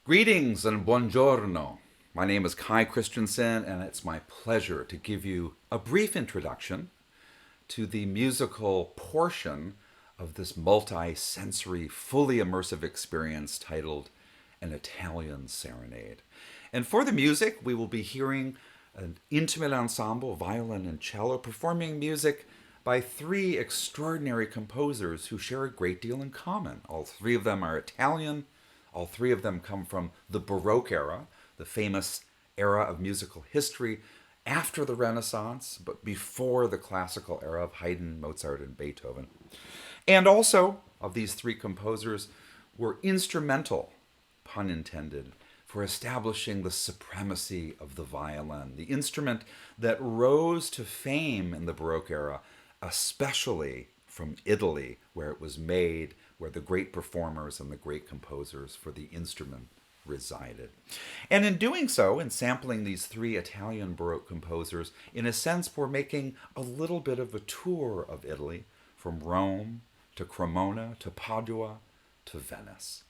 Greetings and buongiorno. My name is Kai Christensen, and it's my pleasure to give you a brief introduction to the musical portion of this multi-sensory, fully immersive experience titled An Italian Serenade. And for the music, we will be hearing an intimate ensemble, violin and cello, performing music by three extraordinary composers who share a great deal in common. All three of them are Italian. All three of them come from the Baroque era, the famous era of musical history after the Renaissance, but before the classical era of Haydn, Mozart, and Beethoven. And also, of these three composers, were instrumental, pun intended, for establishing the supremacy of the violin, the instrument that rose to fame in the Baroque era, especially from Italy, where it was made, where the great performers and the great composers for the instrument resided. And in doing so, in sampling these three Italian Baroque composers, in a sense, we're making a little bit of a tour of Italy, from Rome to Cremona to Padua to Venice.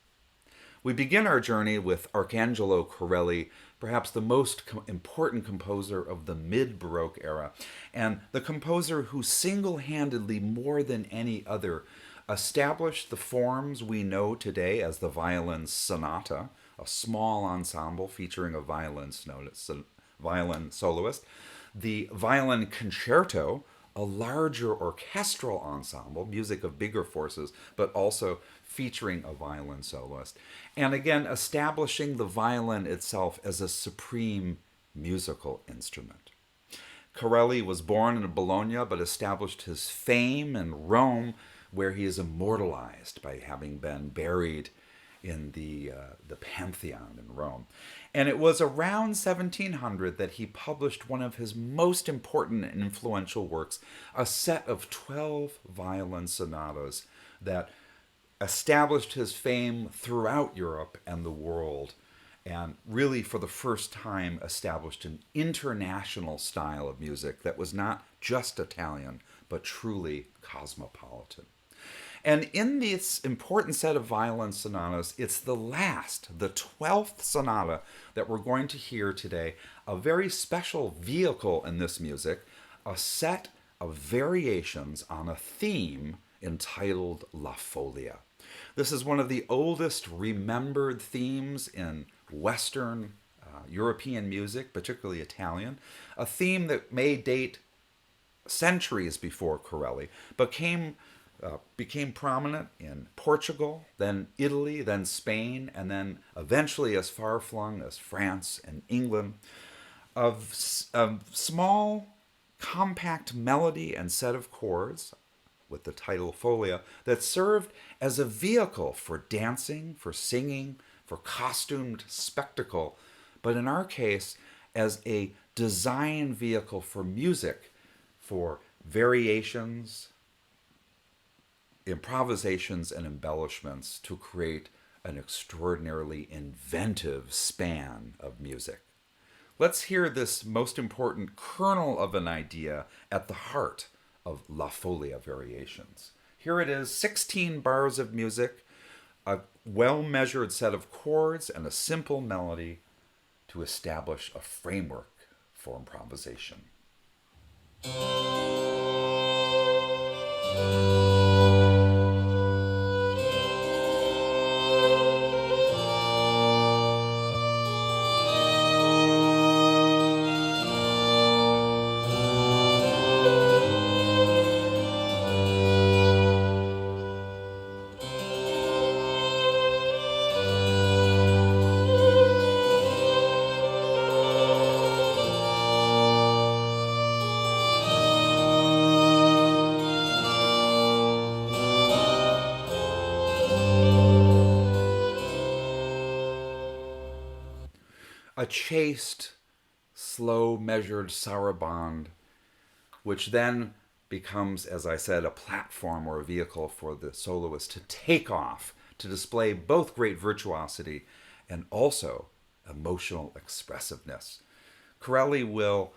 We begin our journey with Arcangelo Corelli, perhaps the most important composer of the mid-Baroque era, and the composer who single-handedly, more than any other, established the forms we know today as the violin sonata, a small ensemble featuring a violin soloist, the violin concerto, a larger orchestral ensemble, music of bigger forces, but also featuring a violin soloist, and again establishing the violin itself as a supreme musical instrument. Corelli was born in Bologna but established his fame in Rome, where he is immortalized by having been buried in the Pantheon in Rome. And it was around 1700 that he published one of his most important and influential works, a set of 12 violin sonatas that established his fame throughout Europe and the world, and really for the first time established an international style of music that was not just Italian, but truly cosmopolitan. And in this important set of violin sonatas, it's the last, the 12th sonata that we're going to hear today, a very special vehicle in this music, a set of variations on a theme entitled La Folia. This is one of the oldest remembered themes in Western European music, particularly Italian, a theme that may date centuries before Corelli, but became prominent in Portugal, then Italy, then Spain, and then eventually as far-flung as France and England, of small, compact melody and set of chords, with the title Folia, that served as a vehicle for dancing, for singing, for costumed spectacle, but in our case, as a design vehicle for music, for variations, improvisations, and embellishments to create an extraordinarily inventive span of music. Let's hear this most important kernel of an idea at the heart of La Folia variations. Here it is, 16 bars of music, a well-measured set of chords, and a simple melody to establish a framework for improvisation. A chaste, slow, measured saraband, which then becomes, as I said, a platform or a vehicle for the soloist to take off, to display both great virtuosity and also emotional expressiveness. Corelli will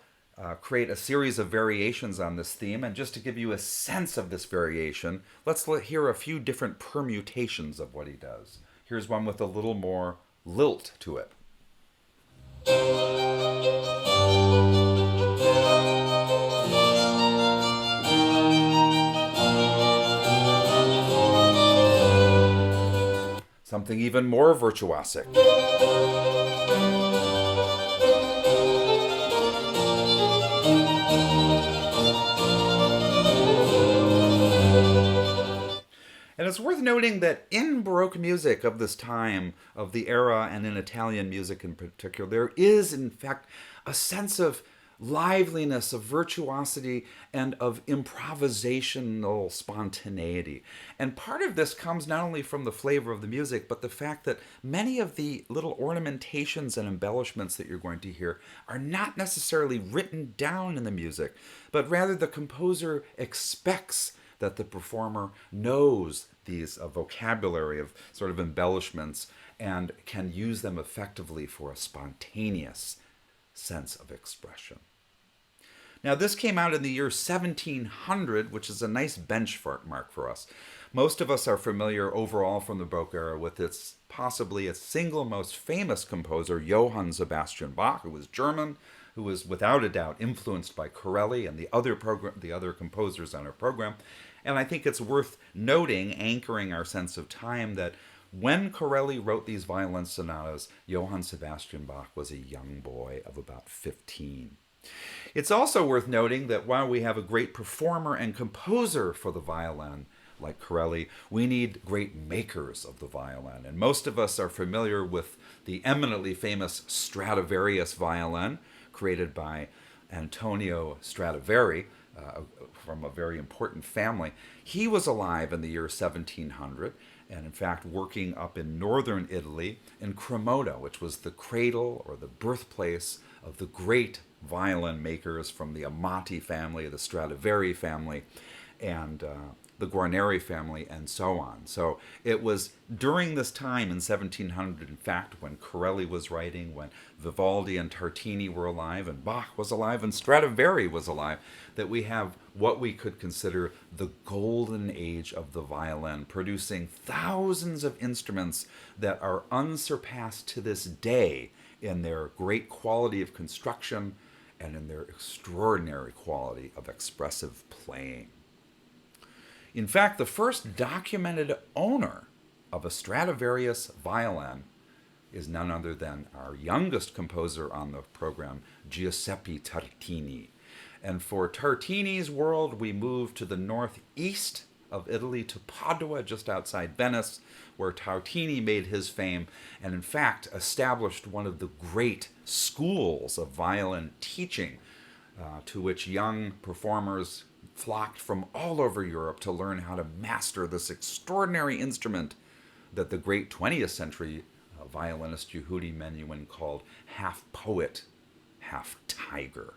create a series of variations on this theme, and just to give you a sense of this variation, let's hear a few different permutations of what he does. Here's one with a little more lilt to it. Something even more virtuosic. And it's worth noting that in Baroque music of this time, of the era, and in Italian music in particular, there is, in fact, a sense of liveliness, of virtuosity, and of improvisational spontaneity. And part of this comes not only from the flavor of the music, but the fact that many of the little ornamentations and embellishments that you're going to hear are not necessarily written down in the music, but rather the composer expects that the performer knows these vocabulary of sort of embellishments and can use them effectively for a spontaneous sense of expression. Now, this came out in the year 1700, which is a nice benchmark for us. Most of us are familiar overall from the Baroque era with its possibly its single most famous composer, Johann Sebastian Bach, who was German, who was without a doubt influenced by Corelli and the other composers on our program. And I think it's worth noting, anchoring our sense of time, that when Corelli wrote these violin sonatas, Johann Sebastian Bach was a young boy of about 15. It's also worth noting that while we have a great performer and composer for the violin, like Corelli, we need great makers of the violin. And most of us are familiar with the eminently famous Stradivarius violin, created by Antonio Stradivari, from a very important family. He was alive in the year 1700, and in fact working up in northern Italy in Cremona, which was the cradle or the birthplace of the great violin makers from the Amati family, the Stradivari family, and the Guarneri family, and so on. So it was during this time in 1700, in fact, when Corelli was writing, when Vivaldi and Tartini were alive, and Bach was alive, and Stradivari was alive, that we have what we could consider the golden age of the violin, producing thousands of instruments that are unsurpassed to this day in their great quality of construction and in their extraordinary quality of expressive playing. In fact, the first documented owner of a Stradivarius violin is none other than our youngest composer on the program, Giuseppe Tartini. And for Tartini's world, we move to the northeast of Italy, to Padua, just outside Venice, where Tartini made his fame and, in fact, established one of the great schools of violin teaching to which young performers flocked from all over Europe to learn how to master this extraordinary instrument that the great 20th century violinist Yehudi Menuhin called half poet, half tiger.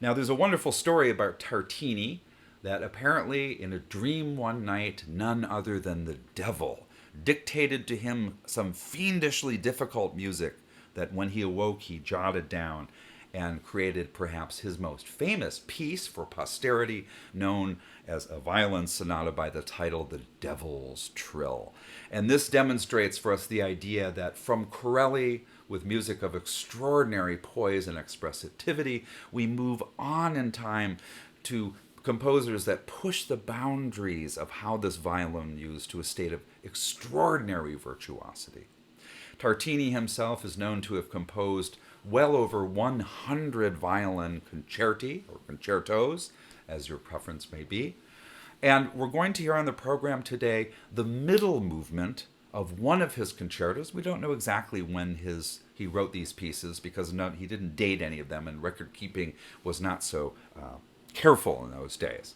Now, there's a wonderful story about Tartini that apparently in a dream one night, none other than the devil dictated to him some fiendishly difficult music that when he awoke he jotted down and created perhaps his most famous piece for posterity, known as a violin sonata by the title The Devil's Trill. And this demonstrates for us the idea that from Corelli, with music of extraordinary poise and expressivity, we move on in time to composers that push the boundaries of how this violin used to a state of extraordinary virtuosity. Tartini himself is known to have composed well over 100 violin concerti, or concertos, as your preference may be. And we're going to hear on the program today the middle movement of one of his concertos. We don't know exactly when he wrote these pieces because he didn't date any of them, and record keeping was not so careful in those days.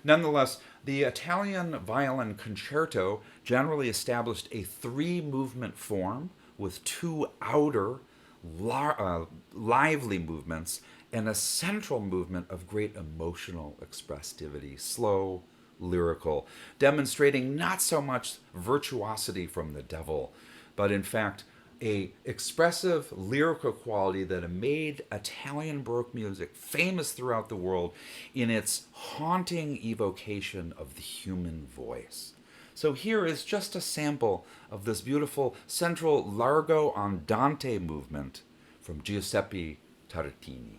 Nonetheless, the Italian violin concerto generally established a three-movement form with two outer lively movements and a central movement of great emotional expressivity, slow, lyrical, demonstrating not so much virtuosity from the devil, but in fact a expressive lyrical quality that made Italian Baroque music famous throughout the world in its haunting evocation of the human voice. So here is just a sample of this beautiful central largo andante movement from Giuseppe Tartini.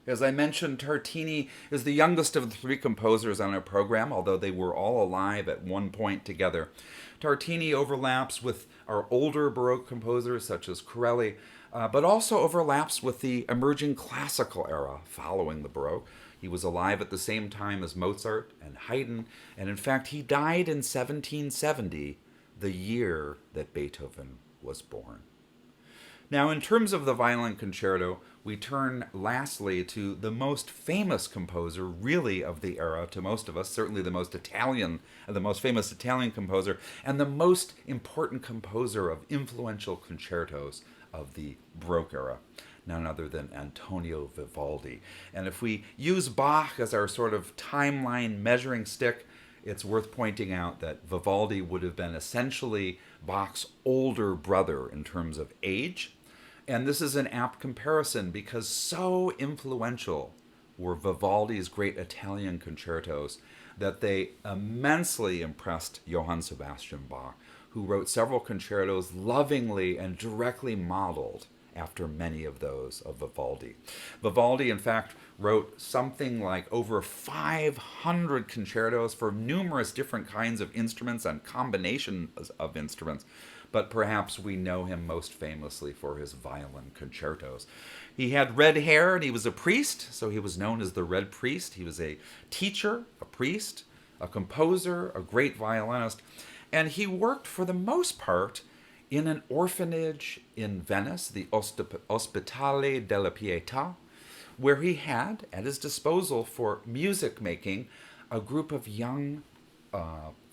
As I mentioned, Tartini is the youngest of the three composers on our program, although they were all alive at one point together. Tartini overlaps with our older Baroque composers, such as Corelli, but also overlaps with the emerging classical era following the Baroque. He was alive at the same time as Mozart and Haydn, and in fact, he died in 1770, the year that Beethoven was born. Now, in terms of the violin concerto, we turn lastly to the most famous composer, really, of the era to most of us, certainly the most famous Italian composer, and the most important composer of influential concertos of the Baroque era, none other than Antonio Vivaldi. And if we use Bach as our sort of timeline measuring stick, it's worth pointing out that Vivaldi would have been essentially Bach's older brother in terms of age. And this is an apt comparison because so influential were Vivaldi's great Italian concertos that they immensely impressed Johann Sebastian Bach, who wrote several concertos lovingly and directly modeled after many of those of Vivaldi. Vivaldi, in fact, wrote something like over 500 concertos for numerous different kinds of instruments and combinations of instruments, but perhaps we know him most famously for his violin concertos. He had red hair and he was a priest, so he was known as the Red Priest. He was a teacher, a priest, a composer, a great violinist, and he worked for the most part in an orphanage in Venice, the Ospedale della Pietà, where he had at his disposal for music making a group of young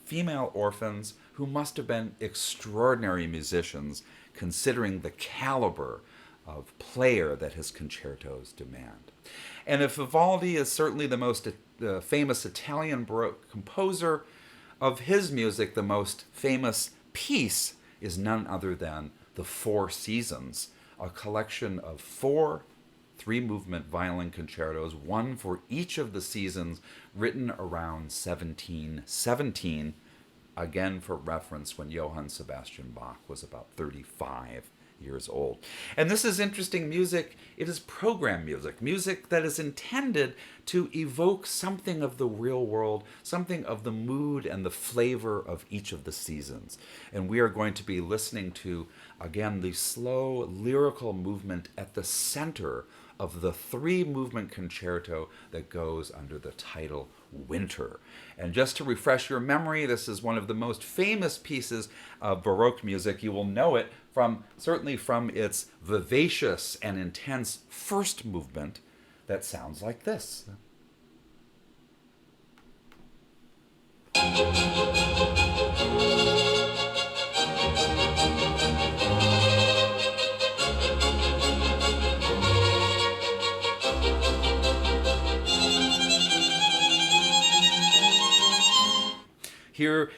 female orphans who must have been extraordinary musicians considering the caliber of player that his concertos demand. And if Vivaldi is certainly the most famous Italian Baroque composer, of his music the most famous piece is none other than The Four Seasons, a collection of four three-movement violin concertos, one for each of the seasons, written around 1717, again for reference when Johann Sebastian Bach was about 35 years old. And this is interesting music. It is program music, music that is intended to evoke something of the real world, something of the mood and the flavor of each of the seasons. And we are going to be listening to, again, the slow lyrical movement at the center of the three-movement concerto that goes under the title Winter. And just to refresh your memory, this is one of the most famous pieces of Baroque music. You will know it certainly from its vivacious and intense first movement that sounds like this. Here,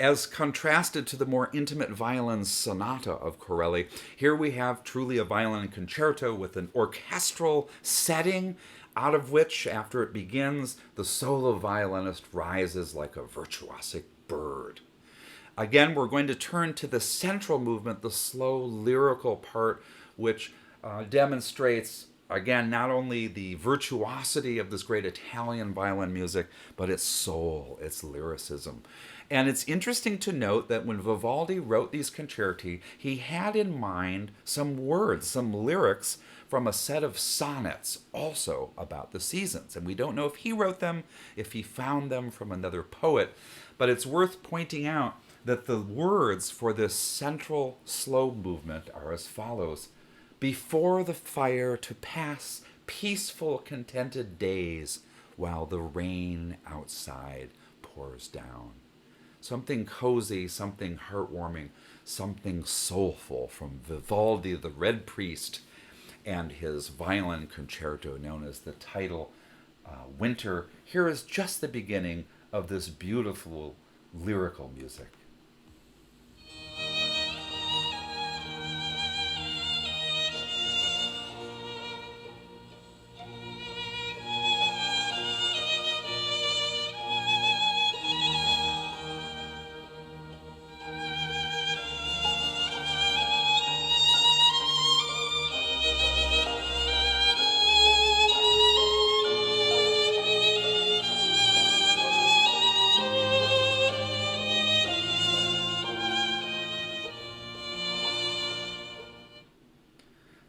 as contrasted to the more intimate violin sonata of Corelli, here we have truly a violin concerto with an orchestral setting, out of which, after it begins, the solo violinist rises like a virtuosic bird. Again, we're going to turn to the central movement, the slow lyrical part, which demonstrates, again, not only the virtuosity of this great Italian violin music, but its soul, its lyricism. And it's interesting to note that when Vivaldi wrote these concerti, he had in mind some words, some lyrics from a set of sonnets also about the seasons. And we don't know if he wrote them, if he found them from another poet, but it's worth pointing out that the words for this central slow movement are as follows: before the fire to pass peaceful, contented days, while the rain outside pours down. Something cozy, something heartwarming, something soulful from Vivaldi, the Red Priest, and his violin concerto known as the title Winter. Here is just the beginning of this beautiful lyrical music.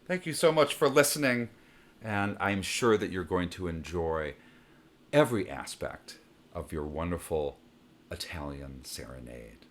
Thank you so much for listening, and I'm sure that you're going to enjoy every aspect of your wonderful Italian serenade.